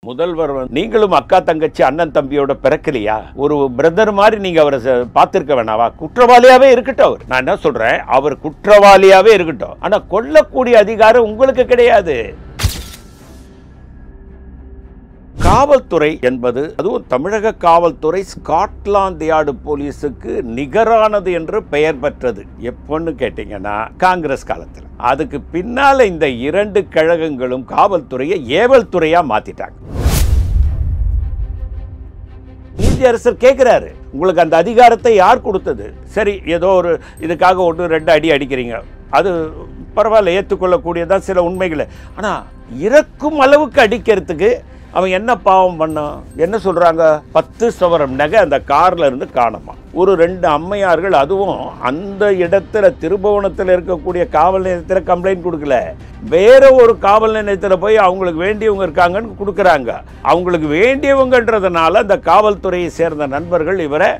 முதல்வர் நீங்களும் அக்கா தங்கச்சி அண்ணன் தம்பியோட பிறக்கலையா? ஒரு பிரதர் மாதிரி நீங்க அவரை பார்த்திருக்க வேணாவா? குற்றவாளியாவே இருக்கட்டும். அவர், நான் என்ன சொல்றேன், அவர் குற்றவாளியாவே இருக்கட்டும். ஆனா கொல்லக்கூடிய அதிகாரம் உங்களுக்கு கிடையாது. காவல்துறை என்பது, அதுவும் தமிழக காவல்துறை ஸ்காட்லாந்து யார்டு போலீஸுக்கு நிகரானது என்று பெயர் பெற்றது. எப்பன்னு கேட்டீங்கன்னா காங்கிரஸ் காலத்தில். அதுக்கு பின்னால இந்த இரண்டு கழகங்களும் காவல்துறையை ஏவல் துறையா மாத்திட்டாங்க. நீதியரசர் கேட்கிறாரு, உங்களுக்கு அந்த அதிகாரத்தை யார் கொடுத்தது? சரி, ஏதோ ஒரு இதுக்காக 1-2 அடி அடிக்கிறீங்க, அது பரவாயில்ல, ஏற்றுக்கொள்ளக்கூடியதான் சில உண்மைகளை. ஆனா இறக்கும் அளவுக்கு அடிக்கிறதுக்கு அவன் என்ன பாவம் பண்ணான்? என்ன சொல்றாங்க, 10 சவரம் நகை அந்த கார்ல இருந்து காணமா. ஒரு 2 அம்மையார்கள், அதுவும் அந்த இடத்துல திருபுவனத்தில் இருக்கக்கூடிய காவல் நிலையத்தில் கம்ப்ளைண்ட் கொடுக்கல, வேற ஒரு காவல் நிலையத்தில் போய் அவங்களுக்கு வேண்டியவங்க இருக்காங்கன்னு கொடுக்குறாங்க. அவங்களுக்கு வேண்டியவங்கன்றதுனால அந்த காவல்துறையை சேர்ந்த நண்பர்கள் இவரை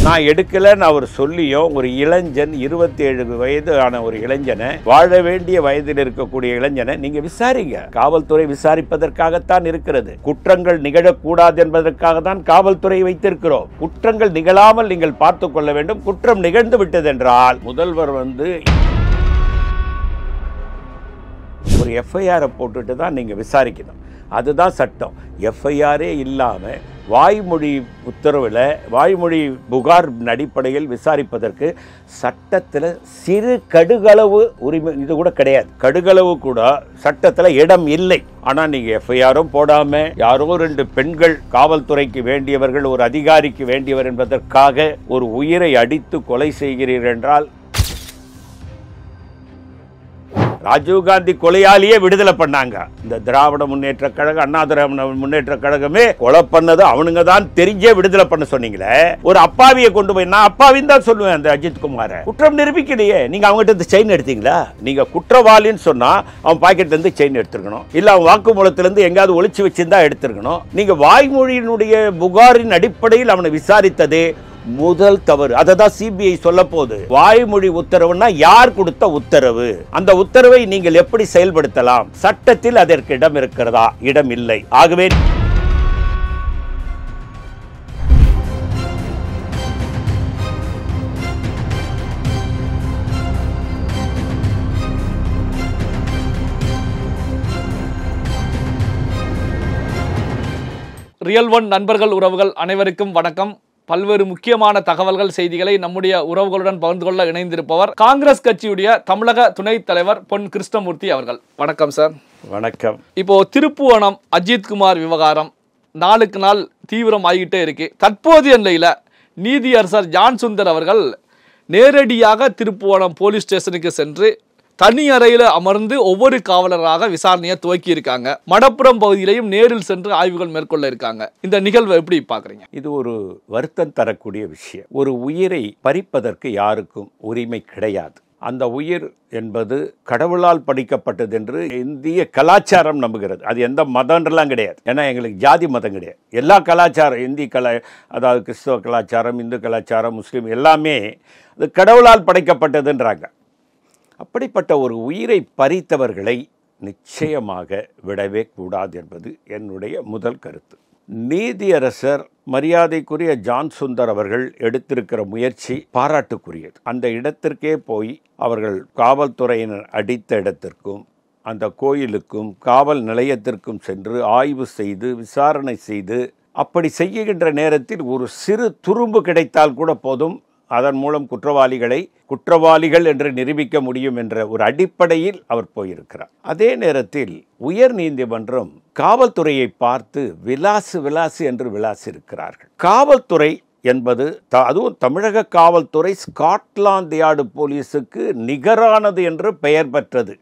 நான் எடுக்கலன்னு அவர் சொல்லியும், ஒரு இளைஞன் 27 வயது ஆன ஒரு இளைஞனை, வாழ வேண்டிய வயதில் இருக்கக்கூடிய இளைஞனை நீங்க விசாரிங்க. காவல்துறை விசாரிப்பதற்காகத்தான் இருக்கிறது. குற்றங்கள் நிகழக்கூடாது என்பதற்காக தான் காவல்துறை வைத்திருக்கிறோம். குற்றங்கள் நிகழாமல் நீங்கள் பார்த்துக் கொள்ள வேண்டும். குற்றம் நிகழ்ந்து விட்டது என்றால் முதல்வர் ஒரு எஃப்ஐஆரை போட்டுட்டு தான் நீங்க விசாரிக்கணும். அதுதான் சட்டம். எஃப்ஐஆரே இல்லாம வாய்மொழி உத்தரவில், வாய்மொழி புகார் அடிப்படையில் விசாரிப்பதற்கு சட்டத்தில் சிறு கடுகளவு உரிமை இது கூட கிடையாது. கடுகளவு கூட சட்டத்தில் இடம் இல்லை. ஆனால் நீங்கள் எஃப்ஐஆரும் போடாம யாரோ 2 பெண்கள் காவல்துறைக்கு வேண்டியவர்கள், ஒரு அதிகாரிக்கு வேண்டியவர் என்பதற்காக ஒரு உயிரை அடித்து கொலை செய்கிறீர்கள் என்றால், ராஜீவ்காந்தி கொலையாளியே விடுதலை பண்ணாங்க. இந்த திராவிட முன்னேற்ற கழகம், அண்ணா திராவிட முன்னேற்ற கழகமே கொலை பண்ணது அவனுங்க தான் தெரிஞ்சே விடுதலை பண்ண சொன்னீங்களே. ஒரு அப்பாவியை கொண்டு போய், நான் அப்பாவின்னு தான் சொல்லுவேன் அந்த அஜித் குமார. குற்றம் நிரூபிக்கலையே. நீங்க அவங்ககிட்ட இருந்து செயின் எடுத்தீங்களா? நீங்க குற்றவாளின்னு சொன்னா அவன் பாக்கெட்ல இருந்து செயின் எடுத்துருக்கணும், இல்ல அவன் வாக்குமூலத்துல இருந்து எங்காவது ஒளிச்சு வச்சிருந்தா எடுத்துருக்கணும். நீங்க வாய்மொழியினுடைய புகாரின் அடிப்படையில் அவனை விசாரித்ததே முதல் தவறு. அததான் சிபிஐ சொல்ல போகுது. வாய்மொழி உத்தரவுனா யார் கொடுத்த உத்தரவு? அந்த உத்தரவை நீங்கள் எப்படி செயல்படுத்தலாம்? சட்டத்தில் அதற்கு இடம் இருக்கிறதா? இடம் இல்லை. ஆகவே ரியல் ஒன் நண்பர்கள், உறவுகள் அனைவருக்கும் வணக்கம். பல்வேறு முக்கியமான தகவல்கள், செய்திகளை நம்முடைய உறவுகளுடன் பகிர்ந்து கொள்ள இணைந்திருப்பவர் காங்கிரஸ் கட்சியுடைய தமிழக துணைத் தலைவர் பொன் கிருஷ்ணமூர்த்தி அவர்கள். வணக்கம் சார். வணக்கம். இப்போ திருப்புவனம் அஜித் குமார் விவகாரம் நாளுக்கு நாள் தீவிரம் ஆகிட்டே இருக்கு. தற்போதைய நிலையில நீதியரசர் ஜான் சுந்தர் அவர்கள் நேரடியாக திருப்புவனம் போலீஸ் ஸ்டேஷனுக்கு சென்று தனி அறையில் அமர்ந்து ஒவ்வொரு காவலராக விசாரணையை துவக்கி இருக்காங்க. மடப்புறம் பகுதியிலையும் நேரில் சென்று ஆய்வுகள் மேற்கொள்ள இருக்காங்க. இந்த நிகழ்வை எப்படி பாக்குறீங்க? இது ஒரு வருத்தம் தரக்கூடிய விஷயம். ஒரு உயிரை பறிப்பதற்கு யாருக்கும் உரிமை கிடையாது. அந்த உயிர் என்பது கடவுளால் படிக்கப்பட்டது என்று இந்திய கலாச்சாரம் நம்புகிறது. அது எந்த மதம்ன்றலாம் கிடையாது. ஏன்னா எங்களுக்கு ஜாதி மதம் கிடையாது. எல்லா கலாச்சாரம், அதாவது கிறிஸ்தவ கலாச்சாரம், இந்து கலாச்சாரம், முஸ்லீம் எல்லாமே அது கடவுளால் படைக்கப்பட்டதுன்றாங்க. அப்படிப்பட்ட ஒரு உயிரை பறித்தவர்களை நிச்சயமாக விடவே கூடாது என்பது என்னுடைய முதல் கருத்து. நீதியரசர் மரியாதைக்குரிய ஜான் சுந்தர் அவர்கள் எடுத்திருக்கிற முயற்சி பாராட்டுக்குரியது. அந்த இடத்திற்கே போய் அவர்கள் காவல்துறையினர் அடித்த இடத்திற்கும் அந்த கோயிலுக்கும் காவல் நிலையத்திற்கும் சென்று ஆய்வு செய்து விசாரணை செய்து, அப்படி செய்கின்ற நேரத்தில் ஒரு சிறு துரும்பு கிடைத்தால் கூட போதும், அதன் மூலம் குற்றவாளிகள் என்று நிரூபிக்க முடியும் என்ற ஒரு அடிப்படையில் அவர் போயிருக்கிறார். அதே நேரத்தில் உயர் நீதிமன்றம் காவல்துறையை பார்த்து விலாசு என்று விளாசிருக்கிறார்கள். காவல்துறை என்பது, அதுவும் தமிழக காவல்துறை ஸ்காட்லாந்து யார்டு போலீஸுக்கு நிகரானது என்று பெயர் பெற்றது.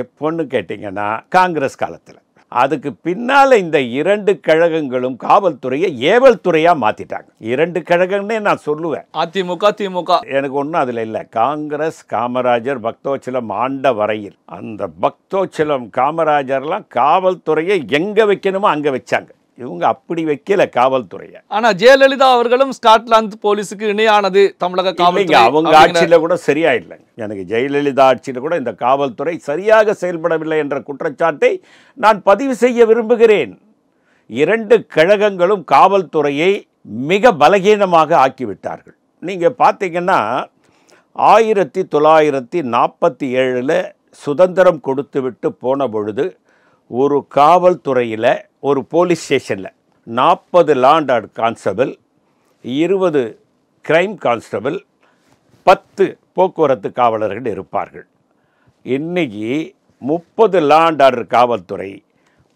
எப்பன்னு கேட்டீங்கன்னா காங்கிரஸ் காலத்தில். அதுக்கு பின்னால இந்த இரண்டு கழகங்களும் காவல்துறையை ஏவல் துறையா மாத்திட்டாங்க. இரண்டு கழகம்னே நான் சொல்லுவேன். அதிமுக திமுக எனக்கு ஒன்றும் அதுல இல்லை. காங்கிரஸ் காமராஜர் பக்தோச்சலம் ஆண்ட வரையில் அந்த பக்தோச்சலம் காமராஜர்லாம் காவல்துறையை எங்க வைக்கணுமோ அங்க வச்சாங்க. இவங்க அப்படி வைக்கல காவல்துறையை. ஆனா ஜெயலலிதா அவர்களும் ஸ்காட்லாந்து போலீஸுக்கு இணையானது தமிழக காவல்துறை. அவங்க ஆட்சியில கூட சரியா இல்லைங்க. எனக்கு ஜெயலலிதா ஆட்சியில கூட இந்த காவல்துறை சரியாக செயல்படவில்லை என்ற குற்றச்சாட்டை நான் பதிவு செய்ய விரும்புகிறேன். 2 கழகங்களும் காவல்துறையை மிக பலகீனமாக ஆக்கிவிட்டார்கள். நீங்க பார்த்தீங்கன்னா 1947 சுதந்திரம் கொடுத்து விட்டு போன பொழுது ஒரு காவல்துறையில் ஒரு போலீஸ் ஸ்டேஷனில் 40 law and order constable, 20 crime constable, 10 போக்குவரத்து காவலர்கள் இருப்பார்கள். இன்னைக்கு 30 லா அண்ட் ஆர்டர் காவல்துறை,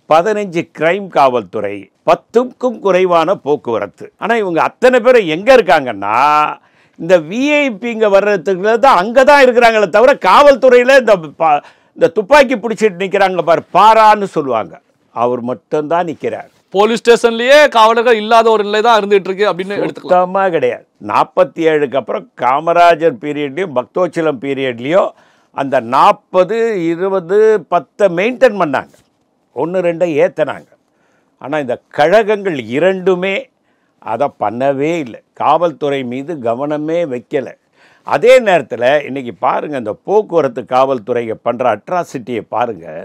15 கிரைம் காவல்துறை, 10க்கும் குறைவான போக்குவரத்து. ஆனால் இவங்க அத்தனை பேர் எங்கே இருக்காங்கன்னா இந்த விஐபிங்க வர்றதுக்குள்ள தான் அங்கே தான் இருக்கிறாங்களே தவிர காவல்துறையில் இந்த துப்பாக்கி பிடிச்சிட்டு நிற்கிறாங்க பாரு, பாரான்னு சொல்லுவாங்க, அவர் மட்டும்தான் நிற்கிறார். போலீஸ் ஸ்டேஷன்லயே காவலர்கள் இல்லாத ஒரு நிலை தான் இருந்துட்டு இருக்கு அப்படின்னு சுத்தமா கிடையாது. 47க்கு அப்புறம் காமராஜர் பீரியட்லயும் பக்தோச்சலம் பீரியட்லயும் அந்த 40, 20, 10 மெயின்டைன் பண்ணாங்க, 1, 2 ஏற்றினாங்க. ஆனால் இந்த கழகங்கள் இரண்டுமே அதை பண்ணவே இல்லை, காவல்துறை மீது கவனமே வைக்கலை. அதே நேரத்தில் இன்றைக்கி பாருங்கள், இந்த போக்குவரத்து காவல்துறையை பண்ணுற அட்ராசிட்டியை பாருங்கள்.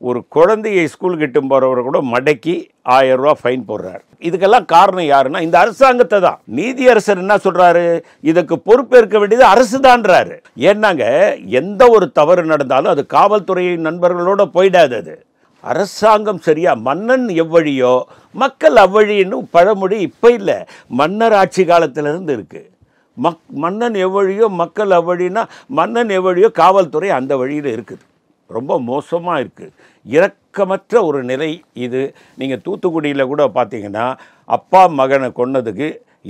ஒரு குழந்தையை ஸ்கூல் கிட்டும் போகிறவரை கூட மடக்கி 1000 ரூபா ஃபைன் போடுறாரு. இதுக்கெல்லாம் காரணம் யாருன்னா இந்த அரசாங்கத்தை தான். நீதியரசர் என்ன சொல்கிறாரு, இதுக்கு பொறுப்பேற்க வேண்டியது அரசு தான்றாரு. ஏன்னாங்க எந்த ஒரு தவறு நடந்தாலும் அது காவல்துறை நண்பர்களோட போயிடாது. அது அரசாங்கம் சரியா, மன்னன் எவ்வழியோ மக்கள் அவ்வழின்னு பழமொழி இப்போ இல்லை, மன்னர் ஆட்சி காலத்திலிருந்து இருக்குது. மன்னன் எவ்வழியோ மக்கள் அவ்வழின்னா மன்னன் எவ்வழியோ காவல்துறை அந்த வழியில் இருக்குது. ரொம்ப மோசமாக இருக்குது, இரக்கமற்ற ஒரு நிலை இது. நீங்கள் தூத்துக்குடியில் கூட பார்த்தீங்கன்னா அப்பா மகனை கொன்னதுக்கு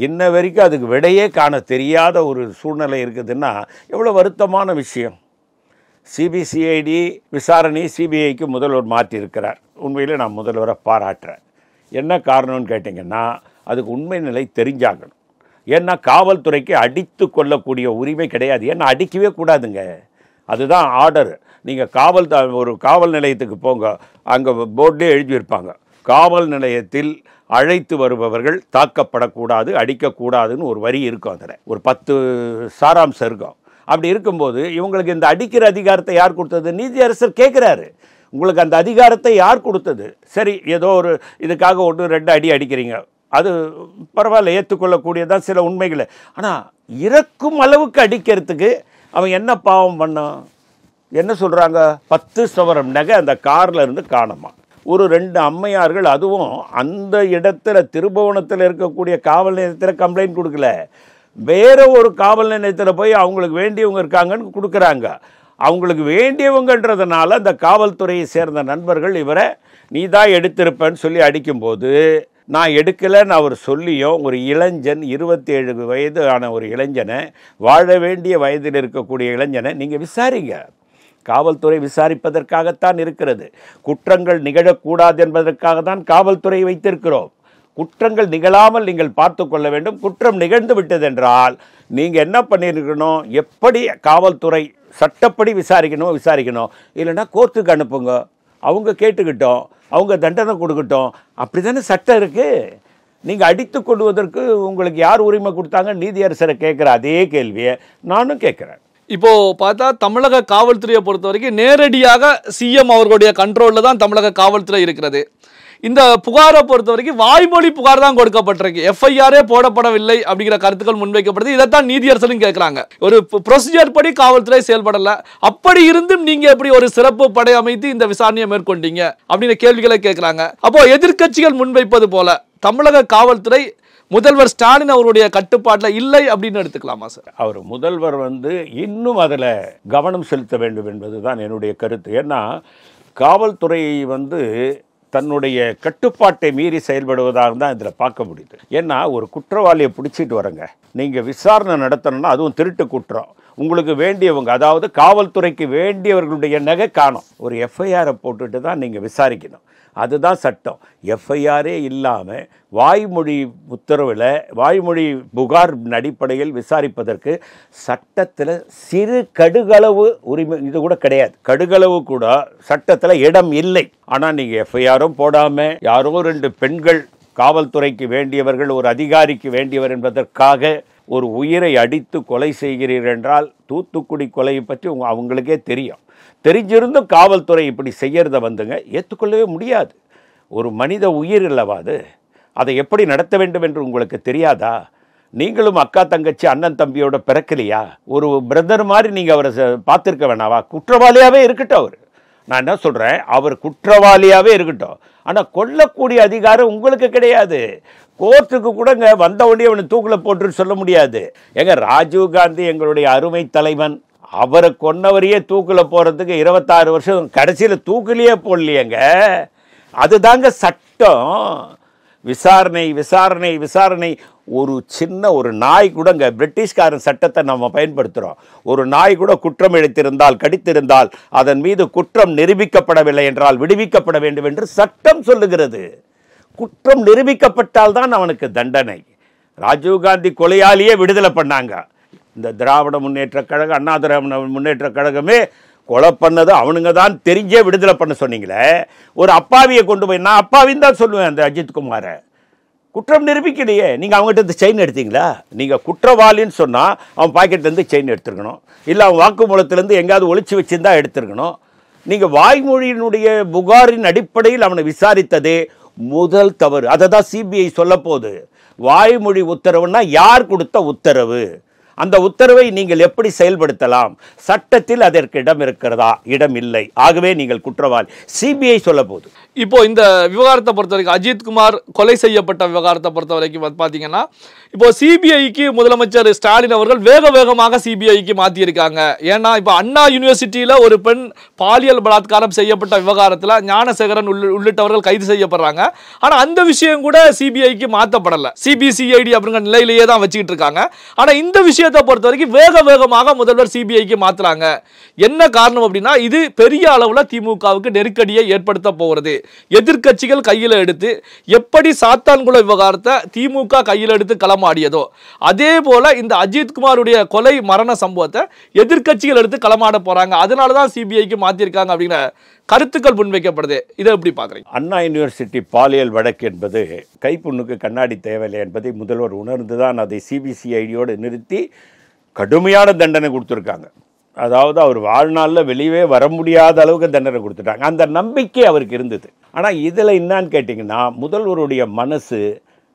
இன்ன வரைக்கும் அதுக்கு விடையே காண தெரியாத ஒரு சூழ்நிலை இருக்குதுன்னா எவ்வளோ வருத்தமான விஷயம். சிபிசிஐடி விசாரணை சிபிஐக்கு முதல்வர் மாற்றியிருக்கிறார். உண்மையில் நான் முதல்வரை பாராட்டுறேன். என்ன காரணம்னு கேட்டிங்கன்னா அதுக்கு உண்மை நிலை தெரிஞ்சாகணும். ஏன்னா காவல்துறைக்கு அடித்து கொள்ளக்கூடிய உரிமை கிடையாது. ஏன்னா அடிக்கவே கூடாதுங்க, அதுதான் ஆர்டர். நீங்கள் ஒரு காவல் நிலையத்துக்கு போங்க, அங்கே போர்ட்லேயே எழுதியிருப்பாங்க, காவல் நிலையத்தில் அழைத்து வருபவர்கள் தாக்கப்படக்கூடாது, அடிக்கக்கூடாதுன்னு ஒரு வரி இருக்கும். அதில் ஒரு 10 சாராம்சம் இருக்கும். அப்படி இருக்கும்போது இவங்களுக்கு இந்த அடிக்கிற அதிகாரத்தை யார் கொடுத்தது? நீதியரசர் கேட்குறாரு, உங்களுக்கு அந்த அதிகாரத்தை யார் கொடுத்தது? சரி, ஏதோ ஒரு இதுக்காக 1, 2 அடி அடிக்கிறீங்க, அது பரவாயில்ல, ஏற்றுக்கொள்ளக்கூடியதான் சில உண்மைகளை. ஆனால் இறக்கும் அளவுக்கு அடிக்கிறதுக்கு அவன் என்ன பாவம் பண்ணான்? என்ன சொல்கிறாங்க, 10 சவரம் நகை அந்த காரில் இருந்து காணுமா. ஒரு 2 அம்மையார்கள், அதுவும் அந்த இடத்துல திருபுவனத்தில் இருக்கக்கூடிய காவல் நிலையத்தில் கம்ப்ளைண்ட் கொடுக்கல, வேற ஒரு காவல் நிலையத்தில் போய் அவங்களுக்கு வேண்டியவங்க இருக்காங்கன்னு கொடுக்குறாங்க. அவங்களுக்கு வேண்டியவங்கன்றதுனால அந்த காவல்துறையை சேர்ந்த நண்பர்கள் இவரை நீ தான் எடுத்திருப்பேன்னு சொல்லி அடிக்கும்போது, நான் எடுக்கலைன்னு அவர் சொல்லியும் ஒரு இளைஞன், 27 வயது ஆன ஒரு இளைஞனை, வாழ வேண்டிய வயதில் இருக்கக்கூடிய இளைஞனை நீங்கள் விசாரிங்க. காவல்துறை விசாரிப்பதற்காகத்தான் இருக்கிறது. குற்றங்கள் நிகழக்கூடாது என்பதற்காக தான் காவல்துறை வைத்திருக்கிறோம். குற்றங்கள் நிகழாமல் நீங்கள் பார்த்து கொள்ள வேண்டும். குற்றம் நிகழ்ந்து விட்டதென்றால் நீங்கள் என்ன பண்ணியிருக்கணும், எப்படி காவல்துறை சட்டப்படி விசாரிக்கணும், இல்லைன்னா கோர்ட்டுக்கு அனுப்புங்க, அவங்க கேட்டுக்கிட்டோம், அவங்க தண்டனை கொடுக்கட்டும். அப்படி தானே சட்டம் இருக்குது. நீங்கள் அடித்து கொள்வதற்கு உங்களுக்கு யார் உரிமை கொடுத்தாங்க? நீதியரசரை கேட்குற அதே கேள்வியை நானும் கேட்குறேன். இப்போ பார்த்தா தமிழக காவல்துறையை பொறுத்த வரைக்கும் நேரடியாக சிஎம் அவர்களுடைய கண்ட்ரோலில் தான் தமிழக காவல்துறை இருக்கிறது. இந்த புகாரை பொறுத்த வரைக்கும் வாய்மொழி புகார் தான் கொடுக்கப்பட்டிருக்கு, எஃப்ஐஆரே போடப்படவில்லை அப்படிங்கிற கருத்துக்கள் முன்வைக்கப்படுது. இதைத்தான் நீதியரசரும் கேட்குறாங்க. ஒரு ப்ரொசீஜர் படி காவல்துறை செயல்படலை, அப்படி இருந்தும் நீங்க எப்படி ஒரு சிறப்பு படை அமைத்து இந்த விசாரணையை மேற்கொண்டீங்க அப்படிங்கிற கேள்விகளை கேட்குறாங்க. அப்போ எதிர்க்கட்சிகள் முன்வைப்பது போல தமிழக காவல்துறை முதல்வர் ஸ்டாலின் அவருடைய கட்டுப்பாட்டில் இல்லை அப்படின்னு எடுத்துக்கலாமா சார்? அவர் முதல்வர் இன்னும் அதில் கவனம் செலுத்த வேண்டும் என்பதுதான் என்னுடைய கருத்து. ஏன்னா காவல்துறை தன்னுடைய கட்டுப்பாட்டை மீறி செயல்படுவதாக தான் இதில் பார்க்க முடியுது. ஏன்னா ஒரு குற்றவாளியை பிடிச்சிட்டு வரங்க, நீங்கள் விசாரணை நடத்தணும்னா, அதுவும் திருட்டு குற்றம், உங்களுக்கு வேண்டியவங்க, அதாவது காவல்துறைக்கு வேண்டியவர்களுடைய நகை காணும், ஒரு எஃப்ஐஆரை போட்டுட்டு தான் நீங்கள் விசாரிக்கணும். அதுதான் சட்டம். எஃப்ஐஆரே இல்லாமல் வாய்மொழி உத்தரவில் வாய்மொழி புகார் அடிப்படையில் விசாரிப்பதற்கு சட்டத்தில் சிறு கடுகளவு உரிமை இது கூட கிடையாது. கடுகளவு கூட சட்டத்தில் இடம் இல்லை. ஆனால் நீங்கள் எஃப்ஐஆரும் போடாமல் யாரோ 2 பெண்கள் காவல்துறைக்கு வேண்டியவர்கள், ஒரு அதிகாரிக்கு வேண்டியவர் என்பதற்காக ஒரு உயிரை அடித்து கொலை செய்கிறீர்கள் என்றால், தூத்துக்குடி கொலையை பற்றி அவங்களுக்கே தெரியும். தெரிஞ்சிருந்தும் காவல்துறை இப்படி செய்யறத வந்துங்க ஏற்றுக்கொள்ளவே முடியாது. ஒரு மனித உயிர் அல்லவா அது. அதை எப்படி நடத்த வேண்டும் என்று உங்களுக்கு தெரியாதா? நீங்களும் அக்கா தங்கச்சி அண்ணன் தம்பியோட பிறக்கலையா? ஒரு பிரதர் மாதிரி நீங்கள் அவரை பார்த்துருக்க வேணாவா? குற்றவாளியாகவே இருக்கட்டும் அவர். நான் என்ன சொல்கிறேன், அவர் குற்றவாளியாகவே இருக்கட்டும். ஆனால் கொல்லக்கூடிய அதிகாரம் உங்களுக்கு கிடையாது. கோர்ட்டுக்கு கூடங்க வந்த உடனே அவனை தூக்கில் போட்டு சொல்ல முடியாது. எங்க ராஜீவ்காந்தி எங்களுடைய அருமை தலைவன், அவரை கொன்னவரையே தூக்கில் போகிறதுக்கு 26 வருஷம் கடைசியில் தூக்கிலேயே போடலையேங்க. அதுதாங்க சட்டம். விசாரணை விசாரணை விசாரணை. ஒரு சின்ன ஒரு நாய் கூடங்க, பிரிட்டிஷ்காரன் சட்டத்தை நம்ம பயன்படுத்துகிறோம். ஒரு நாய் கூட குற்றம் இழைத்திருந்தால், கடித்திருந்தால், அதன் மீது குற்றம் நிரூபிக்கப்படவில்லை என்றால் விடுவிக்கப்பட வேண்டும் என்று சட்டம் சொல்லுகிறது. குற்றம் நிரூபிக்கப்பட்டால் தான் அவனுக்கு தண்டனை. ராஜீவ்காந்தி கொலையாளியே விடுதலை பண்ணாங்க. இந்த திராவிட முன்னேற்ற கழகம், அண்ணா திராவிட முன்னேற்ற கழகமே கொலை பண்ணது அவனுங்க தான் தெரிஞ்சே விடுதலை பண்ண சொன்னீங்களே. ஒரு அப்பாவியை கொண்டு போய், நான் அப்பாவின்னு தான் சொல்லுவேன் அந்த அஜித்குமாரை. குற்றம் நிரூபிக்கலையே. நீங்கள் அவங்ககிட்ட செயின் எடுத்தீங்களா? நீங்கள் குற்றவாளின்னு சொன்னால் அவன் பாக்கெட்லேருந்து செயின் எடுத்துருக்கணும், இல்லை அவன் வாக்குமூலத்திலேருந்து எங்கேயாவது ஒளிச்சு வச்சுருந்தா எடுத்துருக்கணும். நீங்கள் வாய்மொழியினுடைய புகாரின் அடிப்படையில் அவனை விசாரித்ததே முதல் தவறு. அதை தான் சிபிஐ சொல்ல போகுது. வாய்மொழி உத்தரவுன்னா யார் கொடுத்த உத்தரவு, அந்த உத்தரவை நீங்கள் எப்படி செயல்படுத்தலாம், சட்டத்தில் அதற்கு இடம் இருக்கிறதா? இடம் இல்லை. ஆகவே நீங்கள் குற்றவாளி. சிபிஐ சொல்ல போகுது. இப்போ இந்த விவகாரத்தை பொறுத்த வரைக்கும், அஜித்குமார் கொலை செய்யப்பட்ட விவகாரத்தை பொறுத்த வரைக்கும் பார்த்தீங்கன்னா, இப்போ சிபிஐக்கு முதலமைச்சர் ஸ்டாலின் அவர்கள் வேக வேகமாக சிபிஐக்கு மாற்றியிருக்காங்க. ஏன்னா இப்போ அண்ணா யூனிவர்சிட்டியில் ஒரு பெண் பாலியல் பலாத்காரம் செய்யப்பட்ட விவகாரத்தில் ஞானசேகரன் உள்ளிட்டவர்கள் கைது செய்யப்படுறாங்க. ஆனால் அந்த விஷயம் கூட சிபிஐக்கு மாற்றப்படலை. சிபிசிஐடி அப்படிங்கிற நிலையிலேயே தான் வச்சுக்கிட்டு இருக்காங்க. ஆனால் இந்த விஷயத்தை பொறுத்த வரைக்கும் வேக வேகமாக முதல்வர் சிபிஐக்கு மாற்றுறாங்க. என்ன காரணம் அப்படின்னா, இது பெரிய அளவில் திமுகவுக்கு நெருக்கடியை ஏற்படுத்த போகிறது. எதிர்க்கட்சிகள் கையில் எடுத்து எப்படி சாத்தான்குள விவகாரத்தை திமுக கையில் எடுத்து களமாடியதோ, அதே போல இந்த அஜித்குமாருடைய கொலை மரண சம்பவத்தை எதிர்க்கட்சிகள் எடுத்து களமாட போறாங்க. அதனாலதான் சிபிஐக்கு மாத்திருக்காங்க அப்படிங்கிற கருத்துக்கள் முன்வைக்கப்படுது. இதை எப்படி பாக்குறீங்க? அண்ணா யூனிவர்சிட்டி பாலியல் வழக்கு என்பது கைப்புண்ணுக்கு கண்ணாடி தேவையில்லை என்பதை முதல்வர் உணர்ந்துதான் அதை சிபிசிஐடியோடு நிறுத்தி கடுமையான தண்டனை கொடுத்துருக்காங்க. அதாவது அவர் வாழ்நாளில் வெளியே வர முடியாத அளவுக்கு தண்டனை கொடுத்துட்டாங்க. அந்த நம்பிக்கை அவருக்கு இருந்தது. ஆனால் இதில் என்னான்னு கேட்டிங்கன்னா, முதல்வருடைய மனசு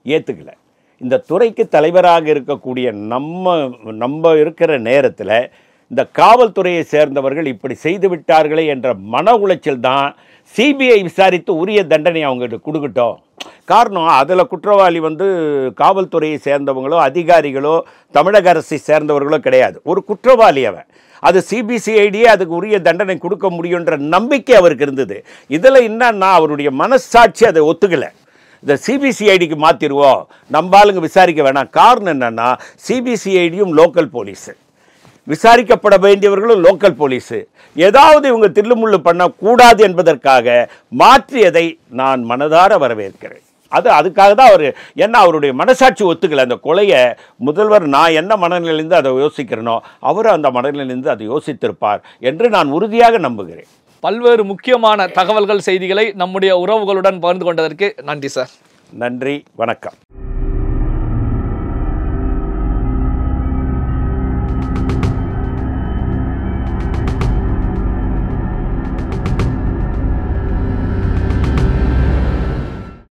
ஏற்றுக்கலை. இந்த துறைக்கு தலைவராக இருக்கக்கூடிய நம்ம இருக்கிற நேரத்தில் இந்த காவல்துறையை சேர்ந்தவர்கள் இப்படி செய்து விட்டார்களே என்ற மன உளைச்சல் தான் சிபிஐ விசாரித்து உரிய தண்டனை அவங்ககிட்ட கொடுக்கட்டும். காரணம், அதில் குற்றவாளி காவல்துறையை சேர்ந்தவங்களோ அதிகாரிகளோ தமிழக அரசை சேர்ந்தவர்களோ கிடையாது. ஒரு குற்றவாளி அவன். அது சிபிசிஐடியே அதுக்கு உரிய தண்டனை கொடுக்க முடியுன்ற நம்பிக்கை அவருக்கு இருந்தது. இதில் என்னன்னா, அவருடைய மனசாட்சி அதை ஒத்துக்கலை. இந்த சிபிசிஐடிக்கு மாற்றிடுவோம், நம்ம ஆளுங்க விசாரிக்க வேணாம். காரணம் என்னன்னா, சிபிசிஐடியும் லோக்கல் போலீஸு, விசாரிக்கப்பட வேண்டியவர்களும் லோக்கல் போலீஸு. ஏதாவது இவங்க தில்லுமுள்ளு பண்ணக்கூடாது என்பதற்காக மாற்றியதை நான் மனதார வரவேற்கிறேன். அதுக்காக தான் அவர், என்ன அவருடைய மனசாட்சி ஒத்துக்கலை. அந்த கொலையை முதல்வர் நான் என்ன மனநிலையிலிருந்து அதை யோசிக்கிறேனோ அவரும் அந்த மனநிலையிலிருந்து அதை யோசித்திருப்பார் என்று நான் உறுதியாக நம்புகிறேன். பல்வேறு முக்கியமான தகவல்கள், செய்திகளை நம்முடைய உறவுகளுடன் பகிர்ந்து கொண்டதற்கு நன்றி சார். நன்றி, வணக்கம்.